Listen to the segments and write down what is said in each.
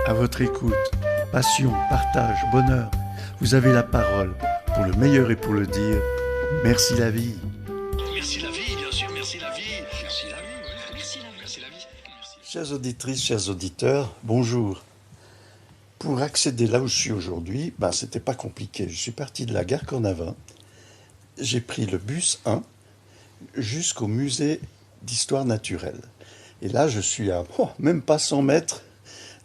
à votre écoute. Passion, partage, bonheur. Vous avez la parole pour le meilleur et pour le dire. Merci la vie. Merci la vie, bien sûr, merci la vie. Merci la vie, oui. Merci la vie. Merci la vie. Merci. Chères auditrices, chers auditeurs, bonjour. Pour accéder là où je suis aujourd'hui, c'était pas compliqué. Je suis parti de la gare Cornavin. J'ai pris le bus 1 jusqu'au musée d'histoire naturelle. Et là, je suis à même pas 100 mètres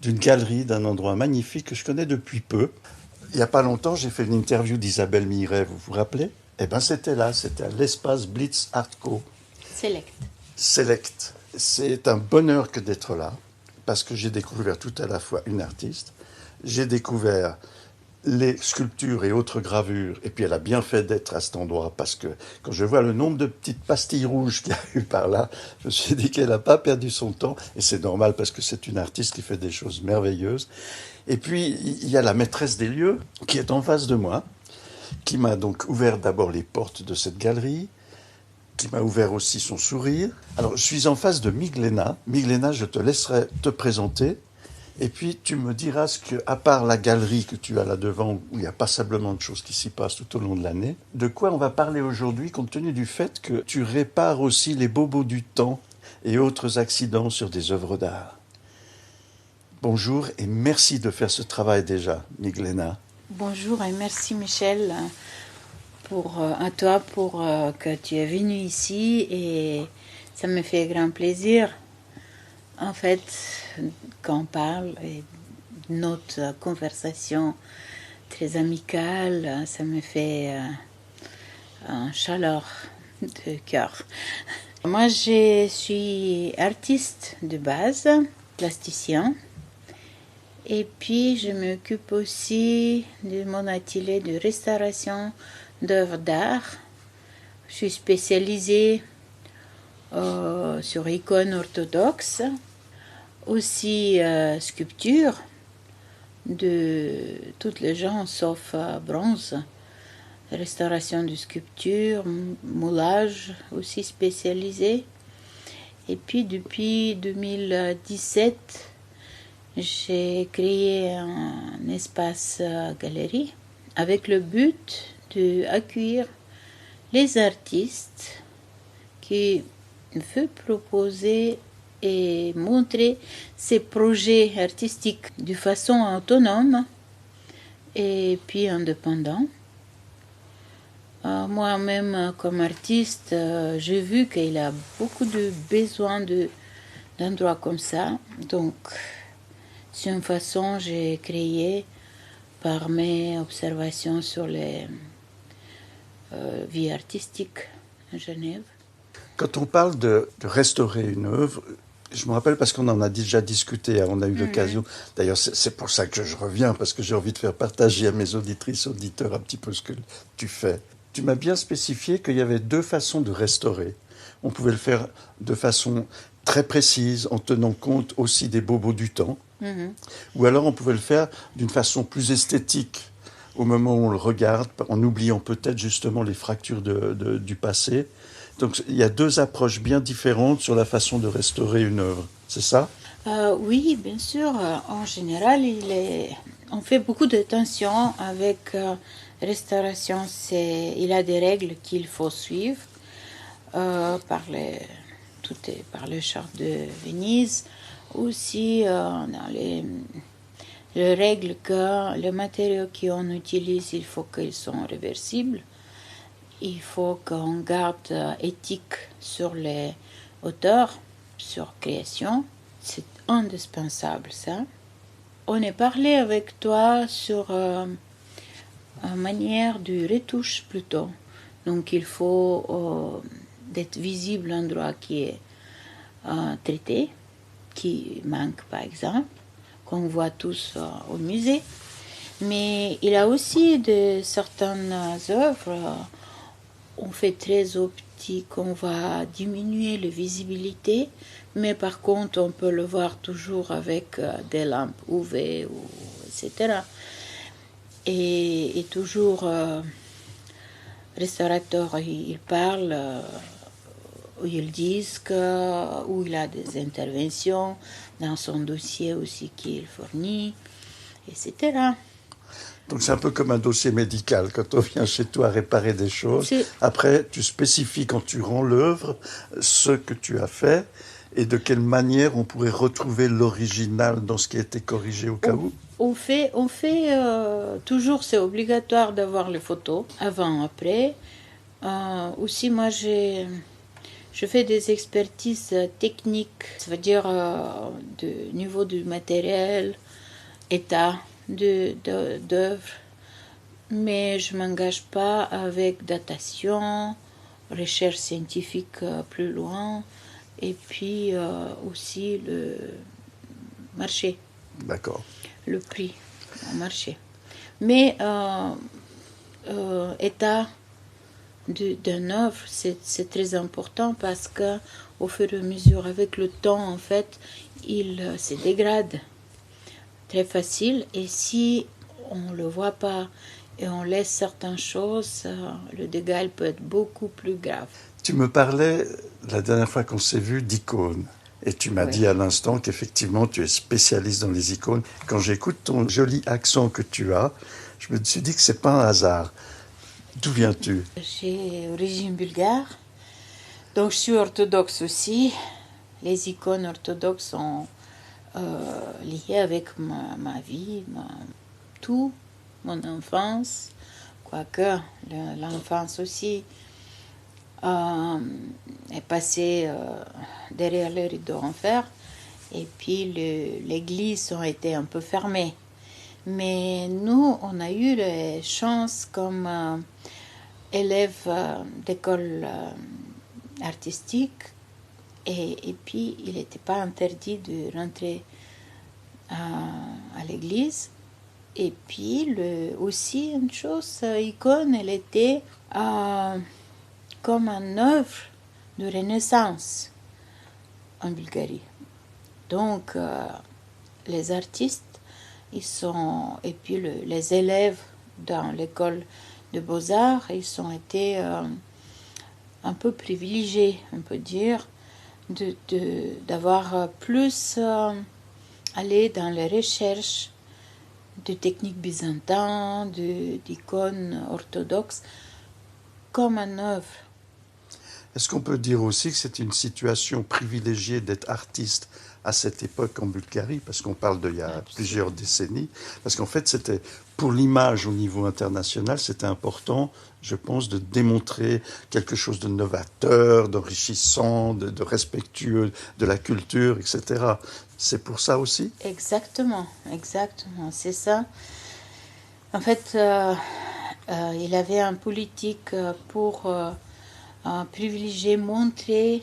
d'une galerie, d'un endroit magnifique que je connais depuis peu. Il n'y a pas longtemps, j'ai fait une interview d'Isabelle Miret, vous vous rappelez? C'était là, c'était à l'espace Blitz Art Co. Select. C'est un bonheur que d'être là, parce que j'ai découvert tout à la fois une artiste, j'ai découvert les sculptures et autres gravures, et puis elle a bien fait d'être à cet endroit, parce que quand je vois le nombre de petites pastilles rouges qu'il y a eu par là, je me suis dit qu'elle n'a pas perdu son temps, et c'est normal parce que c'est une artiste qui fait des choses merveilleuses. Et puis il y a la maîtresse des lieux qui est en face de moi, qui m'a donc ouvert d'abord les portes de cette galerie, qui m'a ouvert aussi son sourire. Alors je suis en face de Miglena. Miglena, je te laisserai te présenter. Et puis, tu me diras ce que, à part la galerie que tu as là devant, où il y a passablement de choses qui s'y passent tout au long de l'année, de quoi on va parler aujourd'hui, compte tenu du fait que tu répares aussi les bobos du temps et autres accidents sur des œuvres d'art. Bonjour et merci de faire ce travail déjà, Miglena. Bonjour et merci Michel à toi pour que tu es venu ici et ça me fait grand plaisir. En fait, quand on parle et notre conversation très amicale, ça me fait un chaleur de cœur. Moi, je suis artiste de base, plasticien, et puis je m'occupe aussi de mon atelier de restauration d'œuvres d'art. Je suis spécialisée sur icônes orthodoxes, aussi sculpture de tous les genres sauf bronze, restauration de sculpture, moulage aussi spécialisé. Et puis depuis 2017, j'ai créé un espace galerie avec le but d'accueillir les artistes qui veulent proposer et montrer ses projets artistiques de façon autonome et puis indépendant. Moi-même, comme artiste, j'ai vu qu'il y a beaucoup de besoins d'endroits comme ça. Donc, c'est une façon que j'ai créée par mes observations sur les vies artistiques à Genève. Quand on parle de restaurer une œuvre, je me rappelle parce qu'on en a déjà discuté, on a eu l'occasion. D'ailleurs, c'est pour ça que je reviens, parce que j'ai envie de faire partager à mes auditrices, auditeurs un petit peu ce que tu fais. Tu m'as bien spécifié qu'il y avait deux façons de restaurer. On pouvait le faire de façon très précise, en tenant compte aussi des bobos du temps, ou alors on pouvait le faire d'une façon plus esthétique, au moment où on le regarde, en oubliant peut-être justement les fractures du passé. Donc il y a deux approches bien différentes sur la façon de restaurer une œuvre, c'est ça? Oui, bien sûr. En général, on fait beaucoup d'attention avec restauration. Il y a des règles qu'il faut suivre par le charte de Venise. Aussi, dans les règles que les matériaux qu'on utilise, il faut qu'ils soient réversibles. Il faut qu'on garde éthique sur les auteurs, sur création. C'est indispensable, ça. On est parlé avec toi sur une manière de retouche plutôt. Donc, il faut d'être visible l'endroit qui est traité, qui manque par exemple, qu'on voit tous au musée. Mais il y a aussi certaines œuvres. On fait très optique, on va diminuer la visibilité, mais par contre, on peut le voir toujours avec des lampes UV, etc. Et toujours, restaurateur, il parle où ils disent où il a des interventions dans son dossier aussi qu'il fournit, etc. Donc c'est un peu comme un dossier médical. Quand on vient chez toi réparer des choses, C'est après tu spécifies quand tu rends l'œuvre ce que tu as fait et de quelle manière on pourrait retrouver l'original dans ce qui a été corrigé au cas où. on fait toujours, c'est obligatoire d'avoir les photos avant, après. Aussi, moi, je fais des expertises techniques, ça veut dire de niveau du matériel, état d'œuvre, mais je m'engage pas avec datation, recherche scientifique plus loin, et puis aussi le marché, D'accord. le prix au marché. Mais état d'une œuvre, c'est très important parce que au fur et à mesure, avec le temps, en fait, il se dégrade très facile. Et si on le voit pas et on laisse certaines choses, le dégât peut être beaucoup plus grave. Tu me parlais la dernière fois qu'on s'est vu d'icônes. Et tu m'as Oui. dit à l'instant qu'effectivement tu es spécialiste dans les icônes. Quand j'écoute ton joli accent que tu as, je me suis dit que c'est pas un hasard. D'où viens-tu? J'ai origine bulgare, donc je suis orthodoxe aussi. Les icônes orthodoxes sont liées avec ma vie, tout, mon enfance, quoique l'enfance aussi est passée derrière le rideau en fer, et puis l'église a été un peu fermée. Mais nous, on a eu la chance comme élèves d'école artistique, et puis il n'était pas interdit de rentrer à l'église. Et puis aussi une chose, icône, elle était comme une œuvre de Renaissance en Bulgarie. Donc les artistes, et puis les élèves dans l'école de Beaux-Arts, ils ont été un peu privilégiés, on peut dire, d'avoir plus allé dans les recherches de techniques byzantines, d'icônes orthodoxes, comme une œuvre. Est-ce qu'on peut dire aussi que c'est une situation privilégiée d'être artiste à cette époque en Bulgarie, parce qu'on parle d'il y a plusieurs décennies, parce qu'en fait c'était pour l'image au niveau international, c'était important, je pense, de démontrer quelque chose de novateur, d'enrichissant, de respectueux de la culture, etc. C'est pour ça aussi? Exactement, c'est ça. En fait, il avait un politique pour privilégier, montrer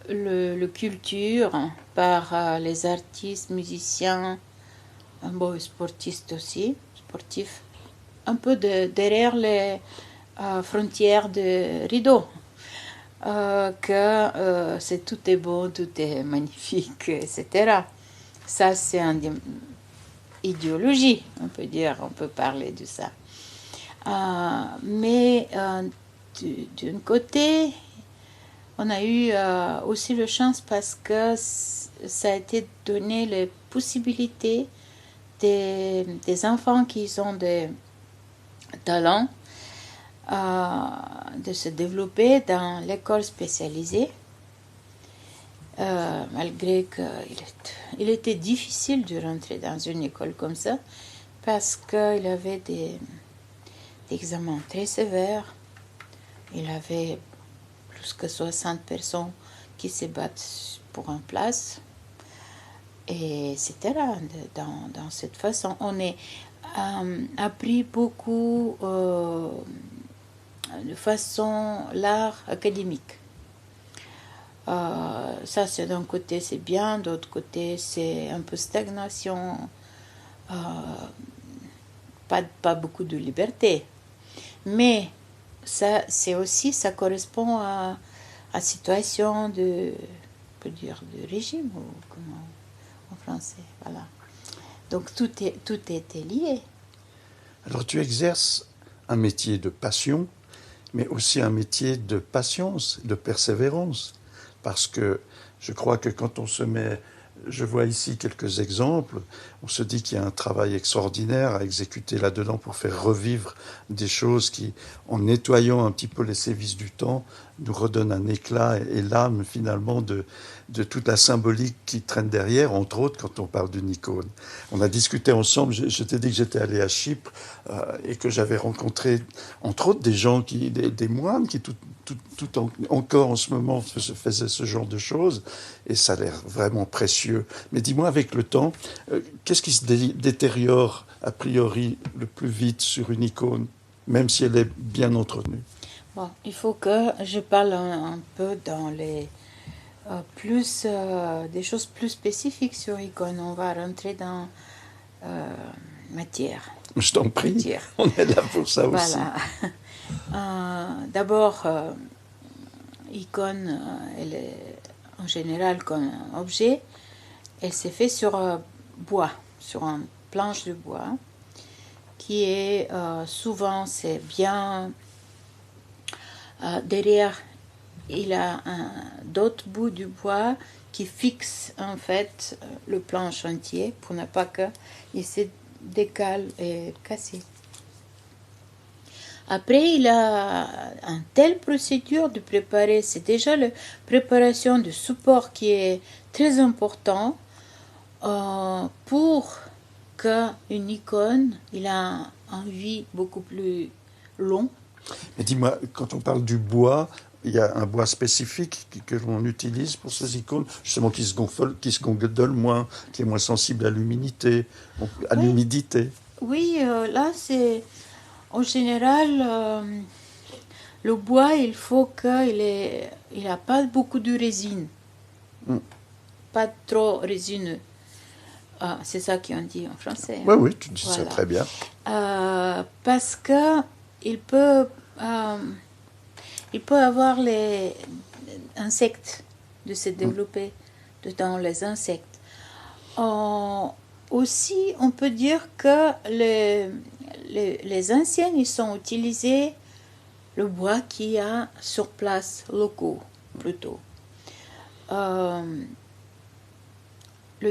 le culture par les artistes, musiciens, sportifs aussi, sportifs, un peu derrière les frontières de rideau. Que tout est beau, tout est magnifique, etc. Ça, c'est une idéologie, on peut dire, on peut parler de ça. Mais d'un côté, on a eu aussi la chance parce que ça a été donné les possibilités des enfants qui ont des talents de se développer dans l'école spécialisée, malgré qu'il était difficile de rentrer dans une école comme ça parce qu'il avait des examens très sévères. Il avait plus que 60 personnes qui se battent pour une place, et etc. Dans cette façon, on a appris beaucoup de façon l'art académique. Ça, c'est d'un côté c'est bien, d'autre côté c'est un peu stagnation, pas beaucoup de liberté. Mais ça, c'est aussi, ça correspond à la situation de régime, ou comment en français, voilà. Donc tout était lié. Alors tu exerces un métier de passion, mais aussi un métier de patience, de persévérance. Parce que je crois que quand on se met, je vois ici quelques exemples, on se dit qu'il y a un travail extraordinaire à exécuter là-dedans pour faire revivre des choses qui, en nettoyant un petit peu les sévices du temps, nous redonnent un éclat et l'âme finalement de toute la symbolique qui traîne derrière, entre autres quand on parle d'une icône. On a discuté ensemble, je t'ai dit que j'étais allé à Chypre et que j'avais rencontré entre autres des gens, des moines qui encore en ce moment faisaient ce genre de choses et ça a l'air vraiment précieux. Mais dis-moi avec le temps, qu'est-ce qui se détériore a priori le plus vite sur une icône, même si elle est bien entretenue? Bon, il faut que je parle un peu dans les des choses plus spécifiques sur icône. On va rentrer dans matière. Je t'en prie, Matière. on est là pour ça aussi. Voilà. D'abord, icône, elle est en général comme un objet. Elle s'est faite sur bois, sur une planche de bois, qui est souvent, c'est bien derrière. Il a d'autres bouts du bois qui fixent en fait le planche entier pour ne pas qu'il se décale et casse. Après, il a une telle procédure de préparer. C'est déjà la préparation du support qui est très important pour qu'une icône il a une vie beaucoup plus longue. Mais dis-moi, quand on parle du bois, il y a un bois spécifique que l'on utilise pour ces icônes, justement qui se gondole moins, qui est moins sensible à l'humidité, à l'humidité. Oui, là c'est en général le bois, il faut il a pas beaucoup de résine, pas trop résineux. Ah, c'est ça qu'on dit en français. Oui, oui, tu dis Voilà. ça très bien. Parce que il peut avoir les insectes de se développer dans les insectes. Aussi, on peut dire que les anciens, ils ont utilisé le bois qu'il y a sur place, locaux, plutôt. Le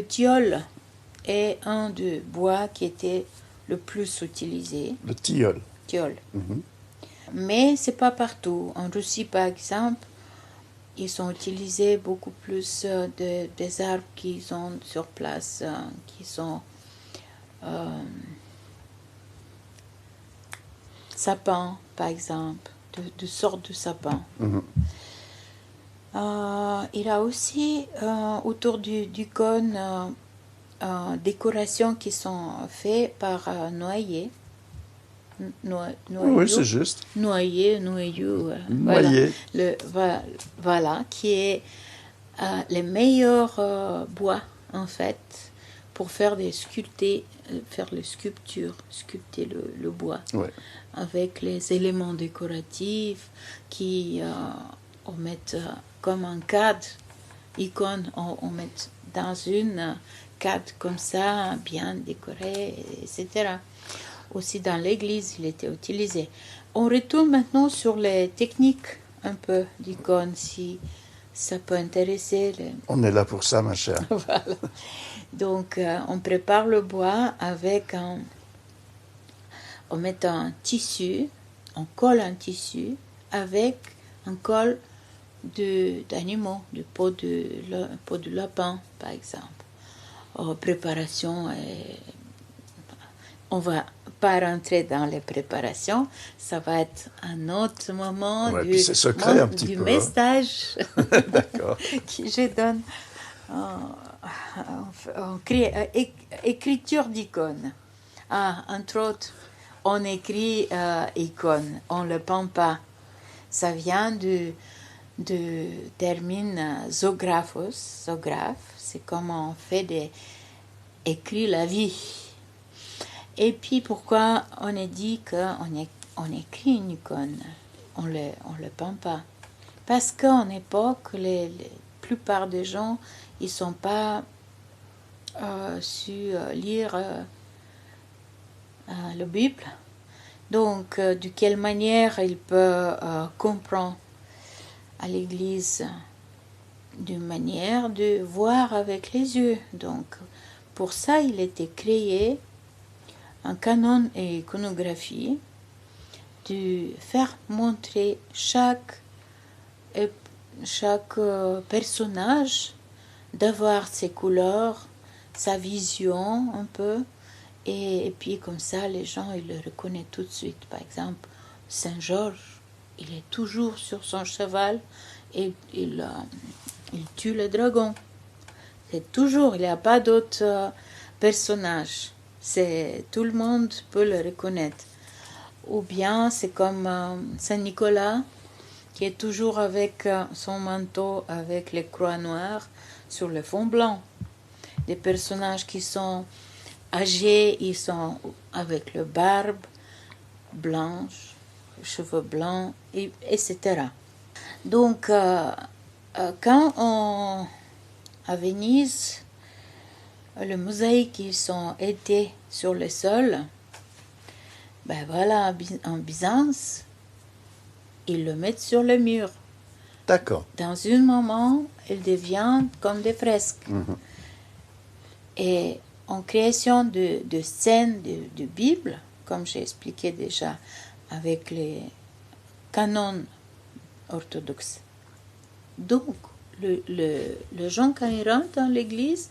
tilleul est un des bois qui était le plus utilisé. Le tilleul. Tilleul. Mais c'est pas partout. En Russie, par exemple, ils ont utilisé beaucoup plus des arbres qu'ils ont sur place, qui sont sapins, par exemple, de sortes de sapins. Il y a aussi autour du cône décorations qui sont faites par noyer. Oui, c'est juste. Noyer. Noyer. Voilà, qui est le meilleur bois, en fait, pour faire les sculpter le bois. Ouais. Avec les éléments décoratifs qui on met comme un cadre, icône, on met dans une cadre comme ça, bien décoré, etc. Aussi dans l'église, il était utilisé. On retourne maintenant sur les techniques un peu d'icône, si ça peut intéresser. On est là pour ça, ma chère. Voilà. Donc, on prépare le bois avec on met un tissu, on colle un tissu avec un col d'animaux, de peau de lapin, par exemple. Préparation, on va pas rentrer dans les préparations, ça va être un autre moment puis c'est secret un petit peu, message D'accord. que je donne écriture d'icône. Entre autres, on écrit icône, on ne le peint pas. Ça vient du terme zographos. Zographe, c'est comment on fait écrit la vie. Et puis pourquoi on a dit qu'on écrit une icône, on le peint pas. Parce qu'en époque, la plupart des gens, ils sont pas su lire la Bible. Donc, de quelle manière il peut comprendre à l'Église d'une manière de voir avec les yeux. Donc, pour ça, il était créé un canon et iconographie de faire montrer chaque personnage, d'avoir ses couleurs, sa vision un peu, et puis comme ça, les gens, ils le reconnaissent tout de suite. Par exemple, Saint-Georges, il est toujours sur son cheval et il tue le dragon. C'est toujours, il n'y a pas d'autres personnages. Tout le monde peut le reconnaître. Ou bien c'est comme Saint-Nicolas, qui est toujours avec son manteau, avec les croix noires sur le fond blanc. Des personnages qui sont âgés, ils sont avec le barbe blanche, cheveux blancs, etc. Donc, quand à Venise, les mosaïques qui sont été sur le sol, ben voilà, en Byzance, ils le mettent sur le mur. D'accord. Dans un moment, il devient comme des fresques. Et en création de scènes de Bible, comme j'ai expliqué déjà avec les canons orthodoxes. Donc, le gens, quand il rentre dans l'église,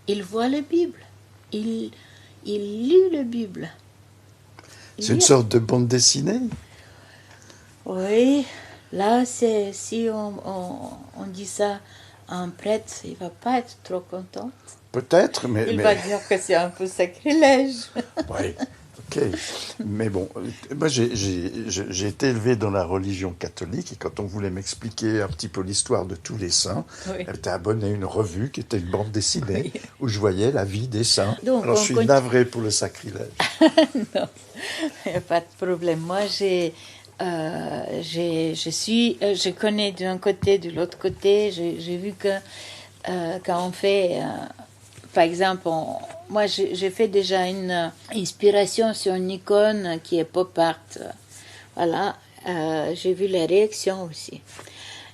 il voit la Bible. Il lit la Bible. C'est une sorte de bande dessinée? Oui, là, si on dit ça à un prêtre, il ne va pas être trop content. Peut-être, mais... Il va dire que c'est un peu sacrilège. Oui, ok. Mais bon, moi j'ai été élevé dans la religion catholique et quand on voulait m'expliquer un petit peu l'histoire de tous les saints, Oui. j'étais abonné à une revue qui était une bande dessinée Oui. où je voyais la vie des saints. Donc, alors je suis navré pour le sacrilège. Non, il n'y a pas de problème. Moi, je connais d'un côté, de l'autre côté. J'ai vu que quand on fait, par exemple, moi j'ai fait déjà une inspiration sur une icône qui est pop art. Voilà, j'ai vu les réactions aussi.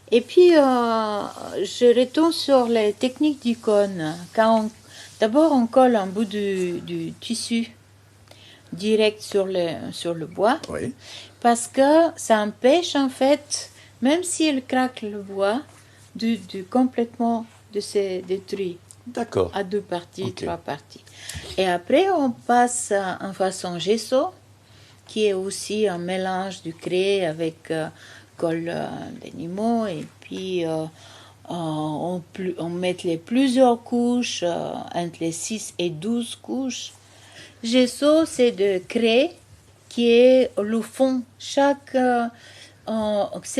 Et puis, je retourne sur les techniques d'icône. D'abord, on colle un bout du tissu direct sur le bois, Oui, parce que ça empêche en fait, même s'il craque le bois, de complètement de se détruire d'accord. à 2 parties, Ok. 3 parties. Et après, on passe en façon gesso, qui est aussi un mélange du craie avec colle d'animaux, et puis on met plusieurs couches, entre les 6 et 12 couches. Gesso, c'est de craie qui est le fond. C'est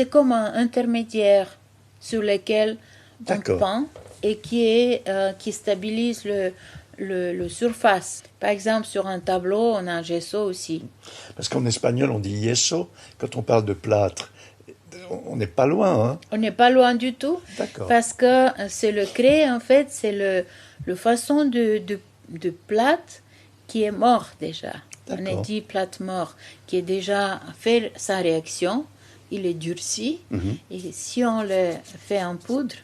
comme un intermédiaire sur lequel on D'accord. peint et qui stabilise le surface. Par exemple, sur un tableau, on a un gesso aussi. Parce qu'en espagnol, on dit yeso quand on parle de plâtre. On n'est pas loin, hein? On n'est pas loin du tout. D'accord. Parce que c'est le craie, en fait, c'est le façon de plâtre qui est mort déjà. On a D'accord. dit plâtre mort, qui est déjà fait sa réaction, il est durci, et si on le fait en poudre,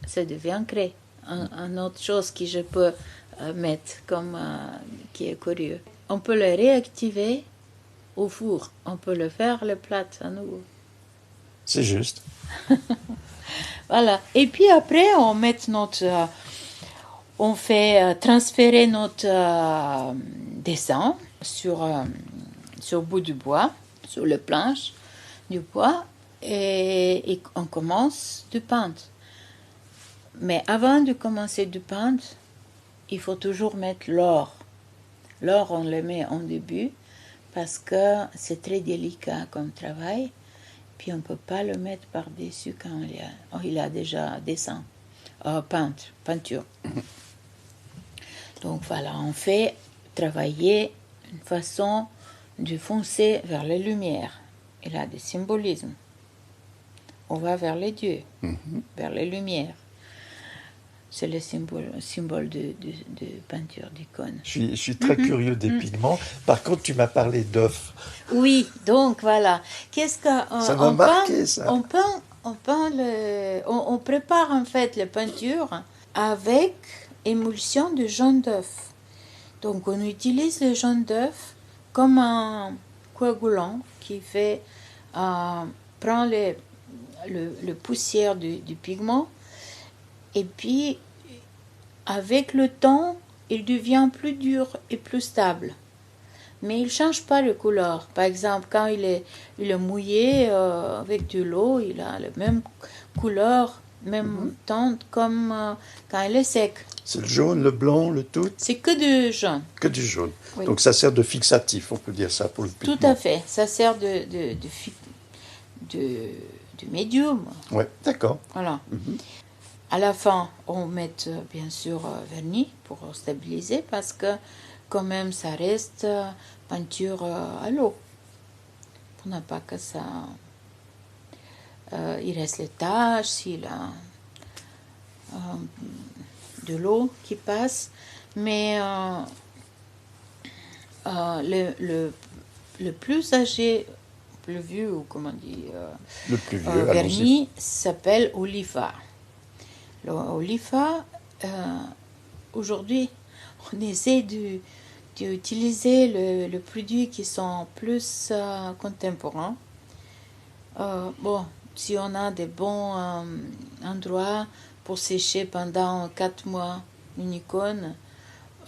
ça devient craie. Un autre chose que je peux mettre comme qui est curieux. On peut le réactiver au four, on peut le faire le plâtre à nouveau. C'est juste. Voilà. Et puis après, on fait transférer notre dessin sur bout du bois, sur le planche du bois, et on commence de peindre. Mais avant de commencer de peindre, il faut toujours mettre l'or. L'or, on le met en début parce que c'est très délicat comme travail. Puis on ne peut pas le mettre par-dessus quand il a déjà dessin, peinture. Donc voilà, on fait travailler une façon de foncer vers les lumières. Il a des symbolismes. On va vers les dieux, vers les lumières. C'est le symbole de peinture d'icône. Je suis très curieux des pigments. Par contre, tu m'as parlé d'œufs. Oui, donc voilà. Qu'est-ce que Ça m'a marqué, ça. On prépare en fait la peinture avec émulsion de jaune d'œuf. Donc on utilise le jaune d'œuf comme un coagulant qui fait prend le poussière du pigment, et puis avec le temps il devient plus dur et plus stable, mais il ne change pas de couleur. Par exemple, quand il est mouillé avec de l'eau, il a la même couleur, même teinte comme quand il est sec. C'est le jaune, le blanc, le tout. C'est que du jaune. Que du jaune. Oui. Donc ça sert de fixatif, on peut dire ça pour le pigment. Tout à fait. Ça sert de médium. Ouais, d'accord. Voilà. À la fin, on met bien sûr vernis pour stabiliser, parce que quand même ça reste peinture à l'eau. Pour ne pas que ça... il reste les taches, s'il a de l'eau qui passe. Mais le plus âgé, plus vieux, ou comment on dit, le plus vieux, vernis s'appelle Oliva. Le Oliva, aujourd'hui, on essaie d'utiliser le produit qui sont plus contemporains. Bon, si on a des bons endroits pour sécher pendant 4 mois une icône,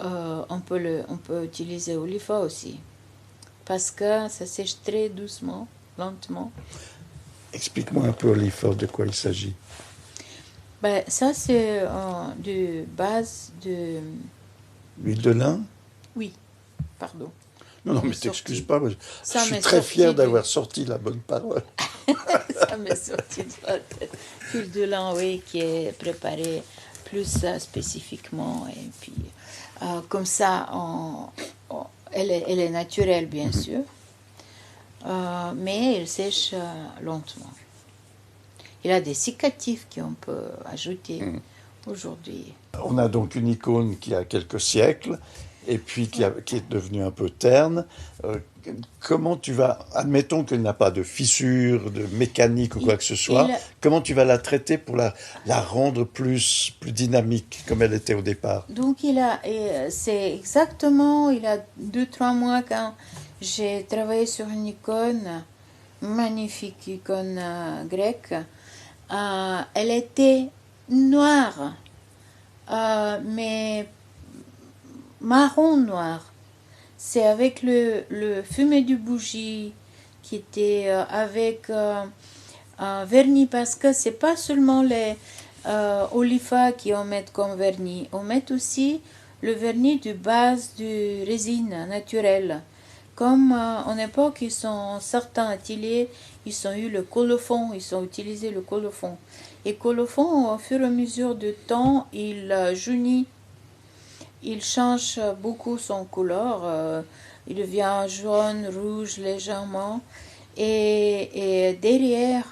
on peut utiliser Oliva aussi, parce que ça sèche très doucement, lentement. Explique-moi un peu, Oliva, de quoi il s'agit. Ben, ça, c'est de base de... L'huile de lin? Oui, pardon. Non, mais t'excuses pas, je Ça suis m'est très sorti fier du- d'avoir sorti la bonne parole. Ça m'est sorti de la tête. L'huile de lin, oui, qui est préparée plus spécifiquement. Et puis, comme ça, elle est naturelle, bien sûr, mais elle sèche lentement. Il y a des cicatifs qu'on peut ajouter aujourd'hui. On a donc une icône qui a quelques siècles, et puis qui est devenue un peu terne. Comment tu vas, admettons qu'il n'a pas de fissure, de mécanique ou quoi que ce soit, comment tu vas la traiter pour la rendre plus dynamique, comme elle était au départ? Donc, c'est exactement, il a 2-3 mois quand j'ai travaillé sur une icône, magnifique icône grecque. Elle était noire, mais marron noir. C'est avec le fumée du bougie qui était avec vernis, parce que c'est pas seulement les Oliva qui on met comme vernis, on met aussi le vernis de base de résine naturelle. Comme en époque, certains ateliers, ils ont eu le colophon, ils ont utilisé le colophon. Et colophon, au fur et à mesure du temps, il jaunit, il change beaucoup son couleur, il devient jaune, rouge légèrement. Et derrière,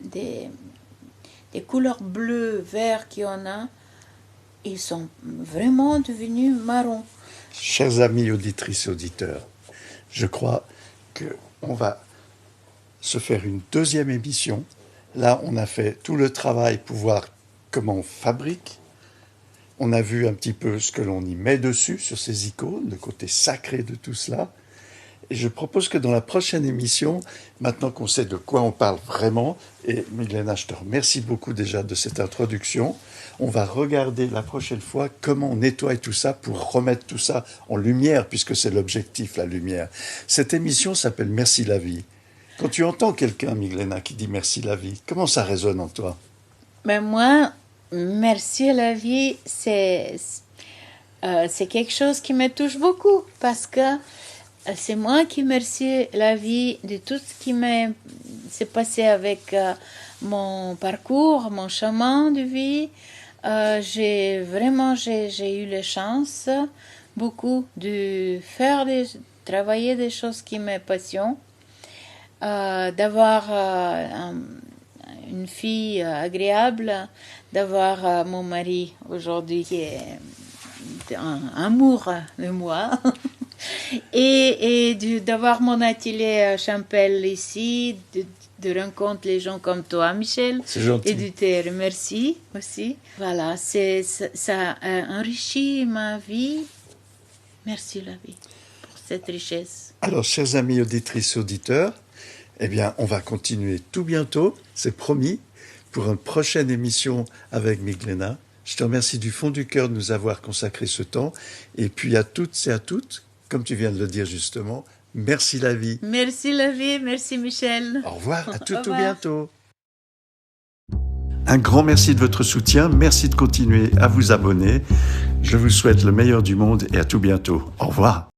des couleurs bleues, vert qu'il y en a, ils sont vraiment devenus marrons. Chers amis auditrices et auditeurs, je crois qu'on va se faire une deuxième émission. Là, on a fait tout le travail pour voir comment on fabrique. On a vu un petit peu ce que l'on y met dessus, sur ces icônes, le côté sacré de tout cela. Et je propose que dans la prochaine émission, maintenant qu'on sait de quoi on parle vraiment, et Milena, je te remercie beaucoup déjà de cette introduction, on va regarder la prochaine fois comment on nettoie tout ça pour remettre tout ça en lumière, puisque c'est l'objectif, la lumière. Cette émission s'appelle Merci la vie. Quand tu entends quelqu'un, Milena, qui dit Merci la vie, comment ça résonne en toi? Ben moi, merci la vie, c'est quelque chose qui me touche beaucoup, parce que c'est moi qui remercie la vie de tout ce qui s'est passé avec mon parcours, mon chemin de vie. J'ai eu la chance beaucoup de travailler des choses qui me passionnent, d'avoir une fille agréable, d'avoir mon mari aujourd'hui qui est un amour de moi. D'avoir mon atelier à Champel ici, de rencontrer les gens comme toi, Michel. C'est gentil. Et de te remercier aussi. Voilà, ça a enrichi ma vie. Merci la vie pour cette richesse. Alors, chers amis auditrices et auditeurs, eh bien, on va continuer tout bientôt, c'est promis, pour une prochaine émission avec Miglena. Je te remercie du fond du cœur de nous avoir consacré ce temps. Et puis à toutes et à toutes, comme tu viens de le dire justement, merci la vie. Merci la vie, merci Michel. Au revoir, à tout revoir. bientôt. Un grand merci de votre soutien, merci de continuer à vous abonner. Je vous souhaite le meilleur du monde et à tout bientôt. Au revoir.